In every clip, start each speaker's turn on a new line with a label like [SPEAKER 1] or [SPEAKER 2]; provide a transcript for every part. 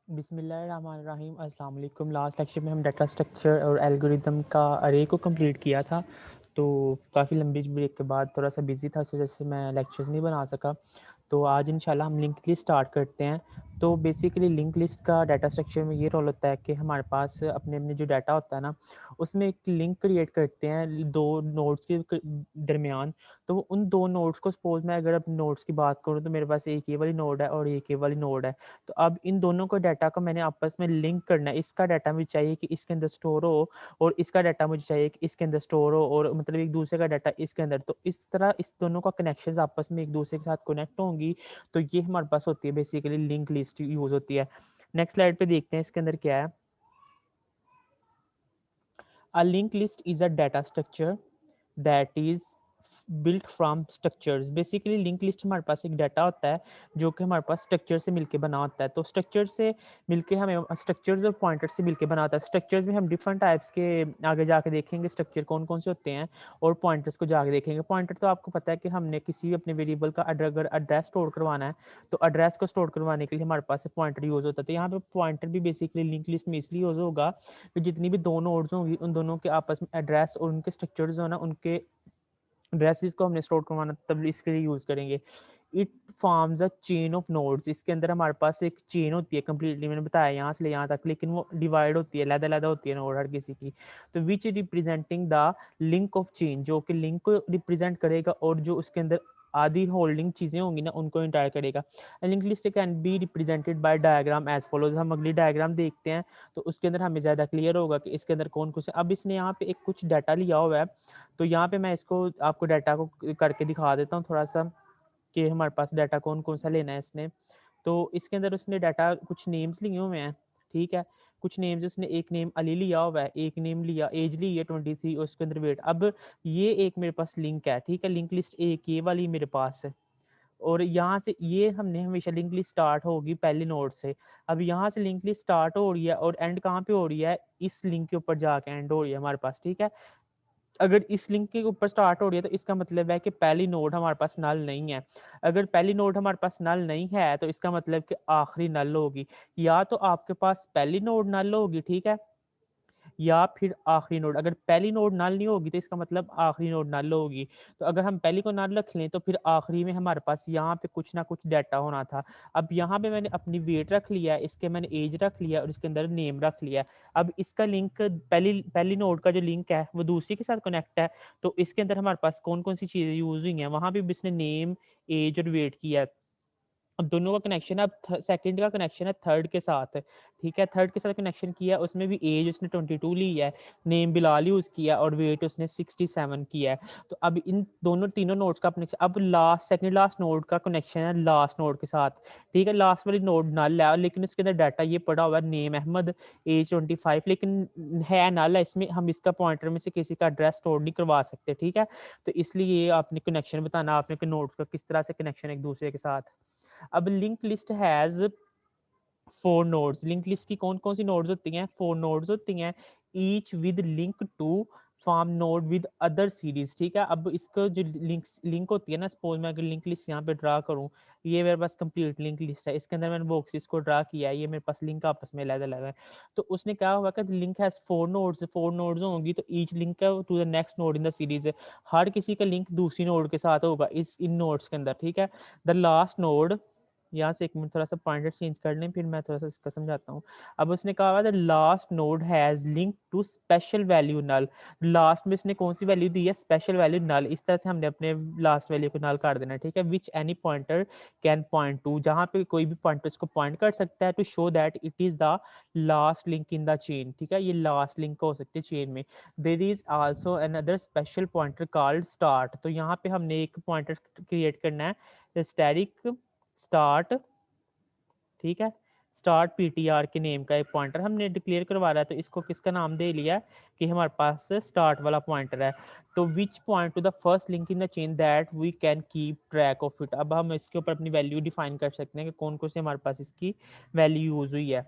[SPEAKER 1] बिस्मिल्लाहिर्रहमानिर्रहीम अस्सलाम वालेकुम। लास्ट लेक्चर में हम डाटा स्ट्रक्चर और एल्गोरिदम का अरे को कंप्लीट किया था। तो काफ़ी लंबी ब्रेक के बाद थोड़ा सा बिजी था, इस वजह से मैं लेक्चर्स नहीं बना सका। तो आज इंशाल्लाह हम लिंक लिस्ट स्टार्ट करते हैं। तो बेसिकली लिंक लिस्ट का डाटा स्ट्रक्चर में ये रोल होता है कि हमारे पास अपने अपने जो डाटा होता है ना, उसमें एक लिंक क्रिएट करते हैं दो नोड्स के दरमियान। तो उन दो नोड्स को, सपोज मैं अगर अपने नोड्स की बात करूँ तो मेरे पास एक ये वाली नोड है और एक ये वाली नोड है। तो अब इन दोनों को डाटा को मैंने आपस में लिंक करना है। इसका डाटा मुझे चाहिए कि इसके अंदर स्टोर हो और इसका डाटा मुझे चाहिए कि इसके अंदर स्टोर हो, और मतलब एक दूसरे का डाटा इसके अंदर। तो इस तरह इस दोनों का कनेक्शन आपस में एक दूसरे के साथ कनेक्ट होंगी। तो ये हमारे पास होती है बेसिकली लिंक लिस्ट यूज होती है। नेक्स्ट स्लाइड पे देखते हैं इसके अंदर क्या है। A linked list is a data structure that is built from structures। Basically link list हमारे पास एक डाटा होता है जो कि हमारे पास स्ट्रक्चर से मिलके बना होता है। तो स्ट्रक्चर से मिलके हमें स्ट्रक्चर्स और पॉइंटर से मिलके बना होता है। स्ट्रक्चर्स में हम डिफरेंट टाइप्स के आगे जाके देखेंगे स्ट्रक्चर कौन कौन से होते हैं, और पॉइंटर्स को जाके देखेंगे। पॉइंटर तो आपको पता है कि हमने किसी भी अपने वेरिएबल का अगर एड्रेस स्टोर करवाना है तो एड्रेस को स्टोर करवाने के लिए हमारे पास पॉइंटर यूज होता है। तो यहाँ पे पॉइंटर भी बेसिकली लिंक लिस्ट में इसलिए यूज होगा कि जितनी भी दो नोड्स होंगी उन दोनों के आपस में एड्रेस और उनके स्ट्रक्चर जो है ना, उनके एड्रेसेस को हमने स्टोर करवाना तब इसके लिए यूज़ करेंगे। It forms a chain of nodes. इसके अंदर हमारे पास एक चेन होती है कंप्लीटली, मैंने बताया यहाँ से ले यहाँ तक, लेकिन वो डिवाइड होती है, अलग-अलग होती है नोड हर किसी की। तो which representing the link of chain, जो कि लिंक को रिप्रेजेंट करेगा और जो उसके अंदर आदि होल्डिंग चीज़ें होंगी ना उनको इंटायर करेगा। Link list can be represented by diagram as follows. हम अगली डायग्राम देखते हैं तो उसके अंदर हमें ज़्यादा क्लियर होगा कि इसके अंदर कौन कौन से। अब इसने यहाँ पे एक कुछ डाटा लिया हुआ है, तो यहाँ पे मैं इसको आपको डाटा को करके दिखा देता हूँ थोड़ा सा कि हमारे पास डाटा कौन कौन सा लेना है इसने। तो इसके अंदर उसने डाटा कुछ नेम्स लिए हुए हैं, ठीक है। कुछ नेम्स उसने, एक नेम अली लिया हुआ है, एक नेम लिया, एज ली है 23, और उसके अंदर वेट। अब ये एक मेरे पास लिंक है, ठीक है, लिंक लिस्ट एक ये वाली मेरे पास है। और यहाँ से ये हमने हमेशा लिंक लिस्ट स्टार्ट होगी पहले नोड से। अब यहाँ से लिंक लिस्ट स्टार्ट हो रही है और एंड कहाँ पे हो रही है, इस लिंक के ऊपर जाके एंड हो रही है हमारे पास, ठीक है। अगर इस लिंक के ऊपर स्टार्ट हो रही है तो इसका मतलब है कि पहली नोड हमारे पास नल नहीं है। अगर पहली नोड हमारे पास नल नहीं है तो इसका मतलब कि आखिरी नल होगी। या तो आपके पास पहली नोड नल होगी, ठीक है, या फिर आखिरी नोड। अगर पहली नोड नल नहीं होगी तो इसका मतलब आखिरी नोड नल होगी। तो अगर हम पहली को नल रख लें तो फिर आखिरी में हमारे पास यहाँ पे कुछ ना कुछ डाटा होना था। अब यहाँ पे मैंने अपनी वेट रख लिया है, इसके मैंने एज रख लिया और इसके अंदर नेम रख लिया। अब इसका लिंक पहली पहली नोड का जो लिंक है वो दूसरी के साथ कनेक्ट है। तो इसके अंदर हमारे पास कौन कौन सी चीज़ें यूज हुई हैं, वहाँ भी इसने नेम, एज और वेट किया है। अब दोनों का कनेक्शन है, अब सेकंड का कनेक्शन है थर्ड के साथ, ठीक है। थर्ड के साथ कनेक्शन किया, उसमें भी एज उसने 22 ली है, नेम बिलाल यूज़ किया और वेट उसने 67 किया है। तो अब इन दोनों तीनों नोड्स का कनेक्शन, अब लास्ट सेकंड लास्ट नोड का कनेक्शन है लास्ट नोड के साथ, ठीक है। लास्ट वाली नोड नल है लेकिन उसके अंदर डाटा ये पड़ा हुआ है नेम अहमद, एज 25, लेकिन है नल है, इसमें हम इसका पॉइंटर में से किसी का एड्रेस स्टोर नहीं करवा सकते, ठीक है। तो इसलिए आपने कनेक्शन बताना, आपने नोड्स का किस तरह से कनेक्शन एक दूसरे के साथ। अब link list has 4 nodes. Link list की कौन कौन सी नोड्स होती हैं, 4 नोड्स होती हैं, each with link to form node with other series, ठीक है। अब इसका जो लिंक होती है ना, सपोज मैं अगर लिंक लिस्ट यहाँ पे ड्रा करूँ, ये मेरे पास कंप्लीट लिंक लिस्ट है, इसके अंदर मैंने बॉक्सेस को ड्रा किया है, ये मेरे पास लिंक आपस में अलग अलग है। तो उसने क्या हुआ कि लिंक हैज 4 नोड्स, 4 नोड्स होंगी तो ईच लिंक है to the next node in the series. हर किसी का लिंक दूसरी नोड के साथ होगा इस इन नोड्स के अंदर, ठीक है। द लास्ट नोड, यहाँ से एक मिनट थोड़ा सा पॉइंटर चेंज कर लें फिर मैं थोड़ा सा इसका समझाता हूँ। अब उसने कहा the last node has link to special value null. Last में इसने कौन सी वैल्यू दी है, स्पेशल वैल्यू नल। इस तरह से हमने अपने लास्ट वैल्यू को नल कर देना, ठीक है। Which any pointer can point two, जहाँ पे कोई भी पॉइंटर इसको पॉइंट कर सकता है to show that it is the last link in the chain, ठीक है। ये लास्ट लिंक हो सकती है चेन में। There is also another special pointer called start. तो यहाँ पे हमने एक पॉइंटर क्रिएट करना है, स्टैटिक स्टार्ट, ठीक है। स्टार्ट पीटीआर के नेम का एक पॉइंटर हमने डिक्लेयर करवा रहा है, तो इसको किसका नाम दे लिया कि हमारे पास स्टार्ट वाला पॉइंटर है। तो which point to the first link in the chain that we can keep track of it. अब हम इसके ऊपर अपनी वैल्यू डिफाइन कर सकते हैं कि कौन कौन से हमारे पास इसकी वैल्यू यूज हुई है।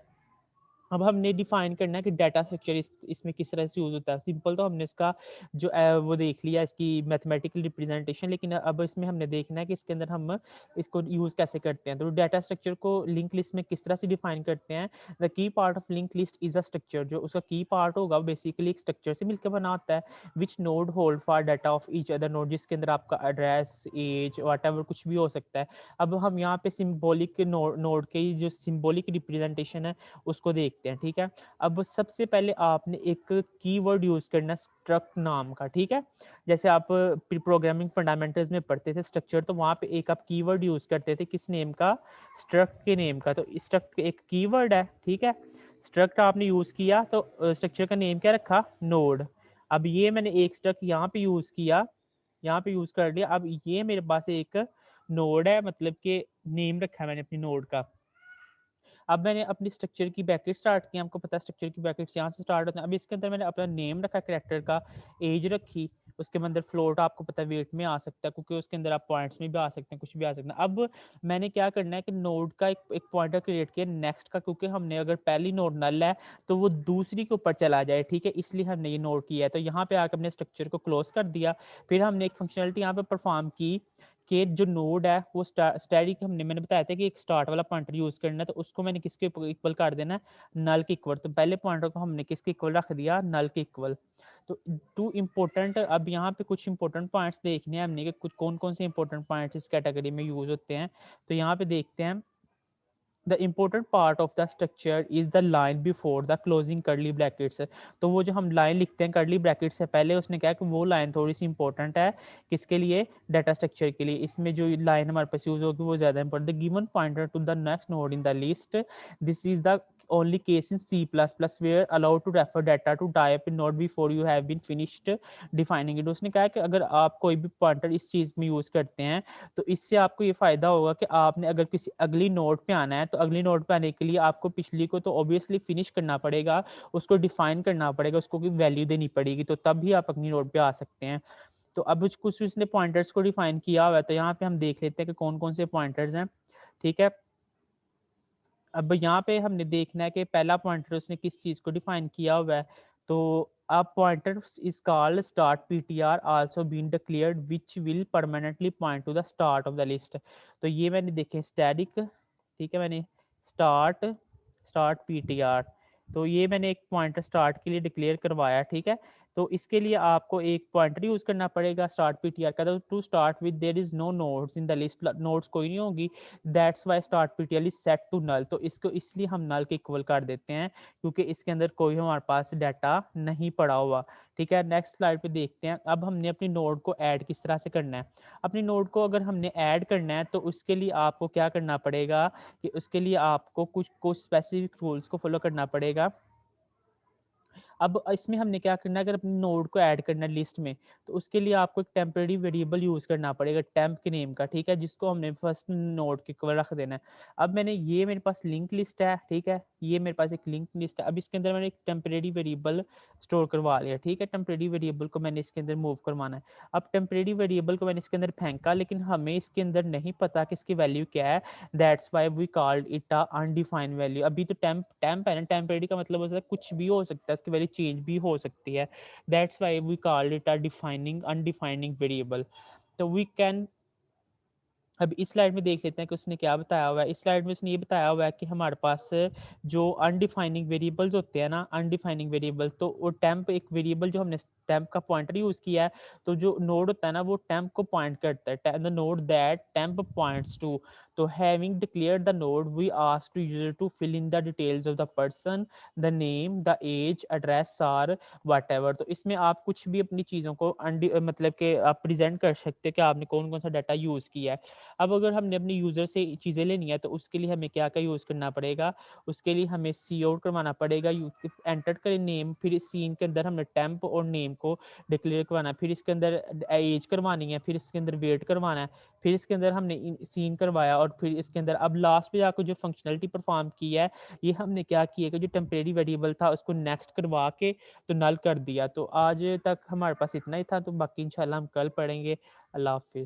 [SPEAKER 1] अब हमने डिफाइन करना है कि डाटा स्ट्रक्चर इसमें किस तरह से यूज़ होता है। सिंपल तो हमने इसका जो वो देख लिया इसकी मैथमेटिकल रिप्रेजेंटेशन, लेकिन अब इसमें हमने देखना है कि इसके अंदर हम इसको यूज़ कैसे करते हैं। तो डाटा स्ट्रक्चर को लिंक लिस्ट में किस तरह से डिफाइन करते हैं। The key part of link list is a structure, जो उसका की पार्ट होगा वो बेसिकली एक स्ट्रक्चर से मिलकर बना होता है। Which node hold for data of each other node, जिसके अंदर आपका एड्रेस, एज, व्हाटएवर कुछ भी हो सकता है। अब हम यहाँ पे सिंबॉलिक नोड के जो सिंबॉलिक रिप्रेजेंटेशन है उसको देखते हैं, ठीक है। अब सबसे पहले आपने एक कीवर्ड यूज़ करना है स्ट्रक्ट नाम का, ठीक है। जैसे आप प्रोग्रामिंग फंडामेंटल्स में पढ़ते थे स्ट्रक्चर, तो वहाँ पे एक आप कीवर्ड यूज़ करते थे किस नेम का, स्ट्रक्ट के नेम का। तो स्ट्रक्ट एक कीवर्ड है, ठीक है। स्ट्रक्ट आपने यूज़ किया तो स्ट्रक्चर का नेम क्या रखा, नोड। अब ये मैंने एक स्ट्रक्ट यहाँ पे यूज़ किया, यहाँ पे यूज़ कर लिया। अब ये मेरे पास एक नोड है, मतलब कि नेम रखा है मैंने अपनी नोड का। अब मैंने अपनी स्ट्रक्चर की ब्रैकेट स्टार्ट की, आपको पता है स्ट्रक्चर की ब्रैकेट्स यहाँ से स्टार्ट होते हैं। अब इसके अंदर मैंने अपना नेम रखा कैरेक्टर का, एज रखी, उसके अंदर फ्लोट आपको पता है वेट में आ सकता है, क्योंकि उसके अंदर आप पॉइंट्स में भी आ सकते हैं, कुछ भी आ सकता है। अब मैंने क्या करना है कि नोड का एक पॉइंटर क्रिएट किया नेक्स्ट का, क्योंकि हमने अगर पहली नोड नल है तो वो दूसरी के ऊपर चला जाए, ठीक है, इसलिए हमने ये नोड किया है। तो यहाँ पे आकर हमने स्ट्रक्चर को क्लोज कर दिया। फिर हमने एक फंक्शनलिटी यहाँ पे परफॉर्म की कि जो नोड है वो स्टैटिक, मैंने बताया था कि एक स्टार्ट वाला पॉइंटर यूज़ करना है, तो उसको मैंने किसके इक्वल कर देना है, नल के इक्वल। तो पहले पॉइंटर को हमने किसके इक्वल रख दिया, नल के इक्वल। तो टू इम्पोर्टेंट, अब यहाँ पे कुछ इंपॉर्टेंट पॉइंट्स देखने हैं हमने कि कुछ कौन कौन से इंपॉर्टेंट पॉइंट्स इस कैटेगरी में यूज़ होते हैं। तो यहाँ पे देखते हैं, the important part of the structure is the line before the closing curly brackets. तो वो जो हम लाइन लिखते हैं कर्ली ब्रैकेट से पहले, उसने कहा कि वो लाइन थोड़ी सी इंपॉर्टेंट है, किसके लिए, डाटा स्ट्रक्चर के लिए। इसमें जो लाइन हमारे पास यूज होगी वो ज़्यादा important. The given pointer to the next node in the list, this is the only case in C++ where allowed to refer data to type in node before you have been finished defining it। उसने कहा कि अगर आप कोई भी pointer इस चीज़ में use करते हैं तो इससे आपको ये फ़ायदा होगा कि आपने अगर किसी अगली नोड पे आना है, तो अगली नोड पे आने के लिए आपको पिछली को तो ऑब्वियसली फिनिश करना पड़ेगा, उसको डिफाइन करना पड़ेगा, उसको कोई वैल्यू देनी पड़ेगी, तो तब भी आप अगली नोड पे आ सकते हैं। तो अब कुछ उसने पॉइंटर्स को डिफाइन किया हुआ है, तो यहाँ पे हम देख लेते हैं कि कौन कौन से पॉइंटर्स हैं, ठीक है। अब यहाँ पे हमने देखना है कि पहला पॉइंटर उसने किस चीज़ को डिफाइन किया हुआ है। तो अब pointer is called start PTR also been declared which will permanently point to the start of the list. तो ये मैंने देखे स्टैटिक, ठीक है, मैंने स्टार्ट स्टार्ट पीटीआर, तो ये मैंने एक पॉइंटर स्टार्ट के लिए डिक्लेयर करवाया, ठीक है। तो इसके लिए आपको एक पॉइंटर यूज करना पड़ेगा स्टार्ट पीटीआर का। तो to start with there is no nodes in the list, nodes कोई नहीं होगी, that's why start PTL is set to null. तो इसको इसलिए हम नल के इक्वल कर देते हैं, क्योंकि इसके अंदर कोई हमारे पास डाटा नहीं पड़ा हुआ, ठीक है। नेक्स्ट स्लाइड पे देखते हैं, अब हमने अपनी नोड को ऐड किस तरह से करना है। अपनी नोड को अगर हमने ऐड करना है तो उसके लिए आपको क्या करना पड़ेगा कि उसके लिए आपको कुछ स्पेसिफिक रूल्स को फॉलो करना पड़ेगा। अब इसमें हमने क्या करना है, अगर अपने नोड को ऐड करना है लिस्ट में, तो उसके लिए आपको एक टेम्परेरी वेरिएबल यूज़ करना पड़ेगा टेम्प के नेम का, ठीक है, जिसको हमने फर्स्ट नोड के इक्वल रख देना है। अब मैंने ये मेरे पास लिंक लिस्ट है, ठीक है, ये मेरे पास एक लिंक लिस्ट है। अब इसके अंदर मैंने एक टेम्परेरी वेरिएबल स्टोर करवा लिया, ठीक है। टेम्परेरी वेरिएबल को मैंने इसके अंदर मूव करवाना है। अब टेम्परेरी वेरिएबल को मैंने इसके अंदर फेंका, लेकिन हमें इसके अंदर नहीं पता कि इसकी वैल्यू क्या है, that's why we called it a undefined value. अभी तो टेम्प टेम्प है ना, टेम्परेरी का मतलब होता है कुछ भी हो सकता है, उसकी वैल्यू चेंज भी हो सकती है, that's why we called it a defining undefining variable. तो वी कैन, अब इस स्लाइड में देख लेते हैं कि उसने क्या बताया हुआ है। इस स्लाइड में उसने ये बताया हुआ है कि हमारे पास जो अनडिफाइनिंग वेरिएबल्स होते हैं ना, अनडिफाइनिंग वेरिएबल, तो वो टेम्प एक वेरिएबल जो हमने टेम्प का पॉइंटर यूज़ किया है, तो जो नोड होता है ना वो टेम्प को पॉइंट करता है, the node that temp points to. तो having declared the node we ask to user to fill in the details of the person, the name, the age, address or what. तो इसमें आप कुछ भी अपनी चीज़ों को मतलब कि आप प्रेजेंट कर सकते हैं कि आपने कौन कौन सा डाटा यूज़ किया है। अब अगर हमने अपने यूज़र से चीज़ें लेनी है तो उसके लिए हमें क्या क्या यूज़ करना पड़ेगा, उसके लिए हमें सी आउट करवाना पड़ेगा, एंटर करें नेम, फिर सीन के अंदर हमने टेम्प और नेम को डिक्लेयर करवाना है, फिर इसके अंदर एज करवानी है, फिर इसके अंदर वेट करवाना है, फिर इसके अंदर हमने सीन करवाया, और फिर इसके अंदर अब लास्ट पे जाकर जो फंक्शनलिटी परफॉर्म की है, ये हमने क्या किया कि जो टेम्परेरी वेरिएबल था उसको नेक्स्ट करवा के तो नल कर दिया। तो आज तक हमारे पास इतना ही था, तो बाकी इंशाल्लाह हम कल पढ़ेंगे। अल्लाह हाफिज़।